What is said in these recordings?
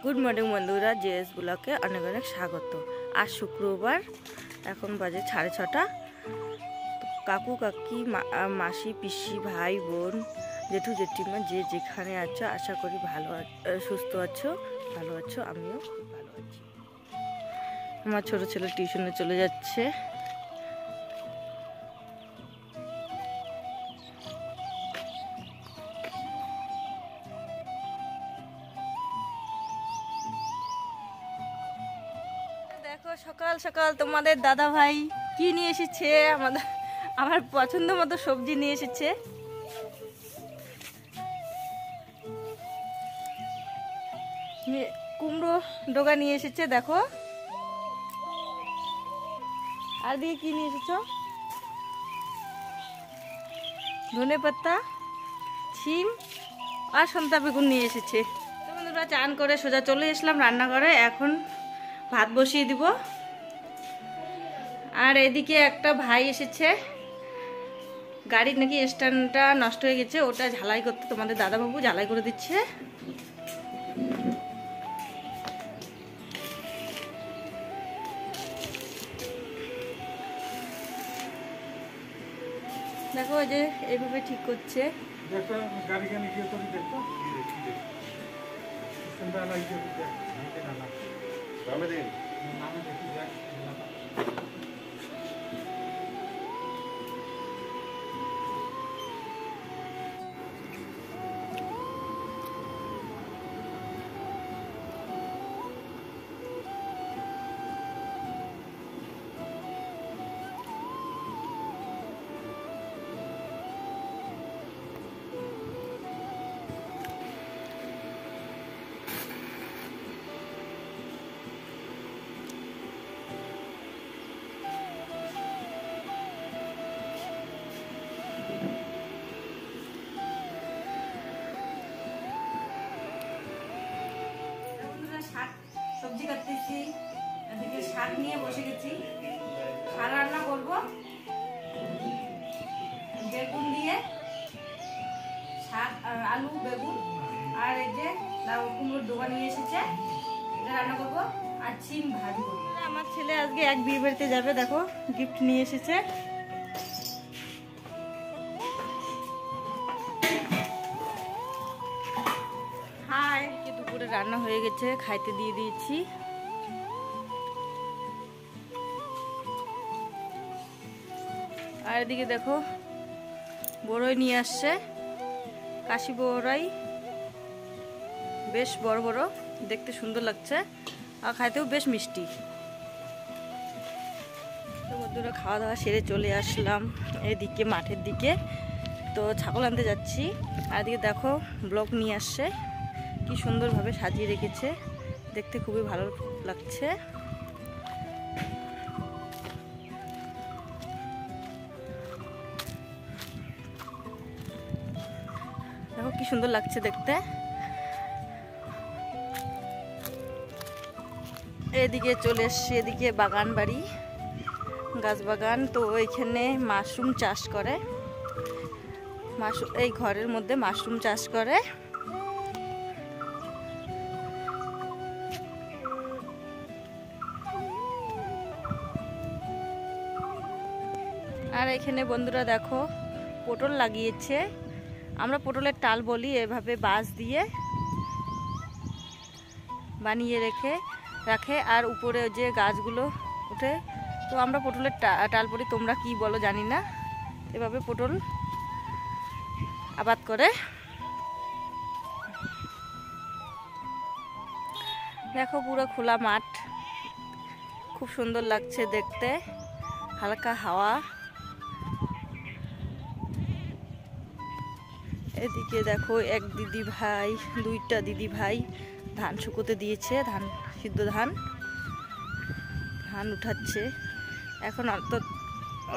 Good morning बंधुरा JS ब्लगे अनेक अनेक स्वागत। आज शुक्रवार এখন বাজে 6:30। কাকু কাকি মাসি পিসি ভাই বোন জেঠু জেঠিমা যে যেখানে আছো আশা করি ভালো সুস্থ আছো, ভালো আছো। আমিও খুব ভালো আছি। আমার ছোট ছেলে টিউশনে চলে যাচ্ছে। দেখো সকাল সকাল তোমাদের দাদা ভাই কি নিয়ে এসেছে, আমার পছন্দ মতো সবজি নিয়ে এসেছে। কুমড়ো ডোগা নিয়ে এসেছে দেখো। আর দিয়ে কি নিয়ে এসেছো? ধনে পাতা, শিম আর সন্তা বেগুন নিয়ে এসেছে। তোমরা চান করে সোজা চলে এসলাম রান্নাঘরে। এখন ভাত বসিয়ে দিব। আর এদিকে একটা ভাই এসেছে, গাড়ির নাকি স্ট্যান্ডটা নষ্ট হয়ে গেছে, ওটা ঝালাই করতে তোমাদের দাদাবাবু ঝালাই করে দিচ্ছে। দেখো ওই যে এইভাবে ঠিক করছে। সবজি কাটতেছি, এদিকে শাক নিয়ে বসে গেছি। শাক রান্না করবো বেগুন দিয়ে, শাক আলু বেগুন আর এই যে কুমড়োর ডোগা নিয়ে এসেছে, এটা রান্না করবো। আর শিম ভাজি করবো। আমার ছেলে আজকে এক বিয়ে বাড়িতে যাবে, দেখো গিফট নিয়ে এসেছে। দুপুরে রান্না হয়ে গেছে, খাইতে দিয়ে দিয়েছি। আর এদিকে দেখো বড়ই নিয়ে আসছে, কাশি বড়াই, বেশ বড় বড়, দেখতে সুন্দর লাগছে আর খাইতেও বেশ মিষ্টি। তো বন্ধুরা খাওয়া দাওয়া সেরে চলে আসলাম এদিকে মাঠের দিকে। তো ছাগল আনতে যাচ্ছি। আর এদিকে দেখো ব্লক নিয়ে আসছে, কি সুন্দরভাবে সাজিয়ে রেখেছে, দেখতে খুবই ভালো লাগছে। দেখো কি সুন্দর লাগছে দেখতে। এদিকে চলে এসছি, এদিকে বাগান বাড়ি, গাছ বাগান। তো এখানে মাশরুম চাষ করে, এই ঘরের মধ্যে মাশরুম চাষ করে। আর এখানে বন্ধুরা দেখো পটল লাগিয়েছে, আমরা পটলের টাল বলি, এভাবে বাঁশ দিয়ে বানিয়ে রাখে আর উপরে যে গাছগুলো ওঠে, তো আমরা পটলের টাল বলি, তোমরা কি বলো জানি না। এভাবে পটল আবাদ করে। দেখো পুরো খোলা মাঠ, খুব সুন্দর লাগছে দেখতে, হালকা হাওয়া। এদিকে দেখো এক দিদি ভাই, দুইটা দিদি ভাই ধান শুকোতে দিয়েছে, সিদ্ধ ধান উঠাচ্ছে। এখন অত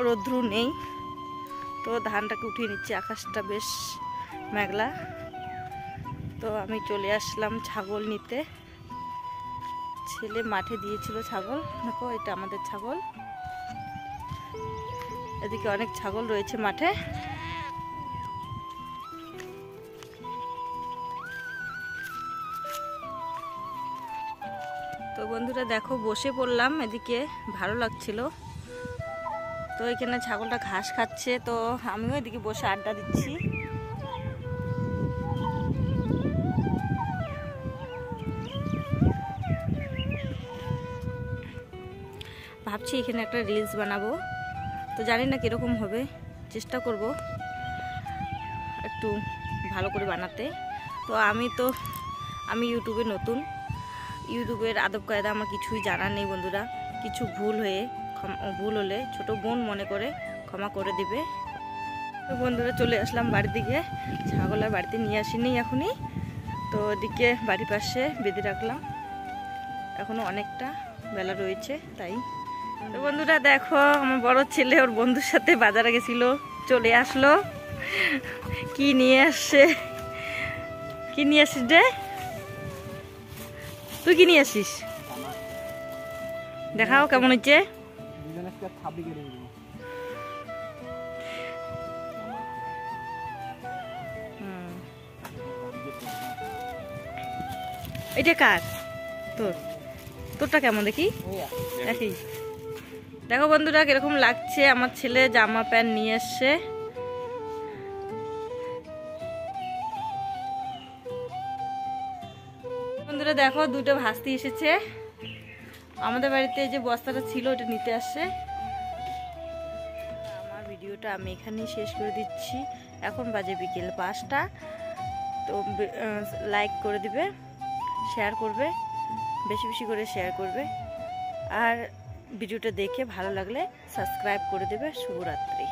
রৌদ্র নেই, তো ধানটাকে উঠিয়ে নিচ্ছে। আকাশটা বেশ মেঘলা। তো আমি চলে আসলাম ছাগল নিতে, ছেলে মাঠে দিয়েছিল ছাগল। দেখো এটা আমাদের ছাগল, এদিকে অনেক ছাগল রয়েছে মাঠে। তো বন্ধুরা দেখো বসে পড়লাম, এদিকে ভালো লাগছিল। তো এখানে ছাগলটা ঘাস খাচ্ছে, তো আমিও এদিকে বসে আড্ডা দিচ্ছি। ভাবছি এখানে একটা রিলস বানাবো, তো জানি না কীরকম হবে, চেষ্টা করব একটু ভালো করে বানাতে। তো আমি ইউটিউবে নতুন, ইউটিউবের আদব কায়দা আমার কিছুই জানা নেই বন্ধুরা। কিছু ভুল হলে ছোট বোন মনে করে ক্ষমা করে দিবে। তো বন্ধুরা চলে আসলাম বাড়ির দিকে, ছাগল আর বাড়িতে নিয়ে আসিনি এখনই। তো ওদিকে বাড়ির পাশে বেঁধে রাখলাম, এখনো অনেকটা বেলা রয়েছে তাই। তো বন্ধুরা দেখো আমার বড় ছেলে ওর বন্ধুর সাথে বাজারে গেছিল, চলে আসলো। কি নিয়ে আসছিস রে? তুই কি নিয়ে আসিস? দেখাও কেমন হচ্ছে। এটা কার? তোরটা কেমন দেখি? একই। দেখো বন্ধুরা কিরকম লাগছে, আমার ছেলে জামা প্যান্ট নিয়ে এসছে। বন্ধুরা দেখো দুটো ভাস্তি এসেছে আমাদের বাড়িতে, যে বস্তাটা ছিল ওটা নিতে আসছে। আমার ভিডিওটা আমি এখানেই শেষ করে দিচ্ছি, এখন বাজে বিকেল 5টা। তো লাইক করে দিবে, শেয়ার করবে, বেশি বেশি করে শেয়ার করবে, আর ভিডিওটা দেখে ভালো লাগলে সাবস্ক্রাইব করে দেবে। শুভরাত্রি।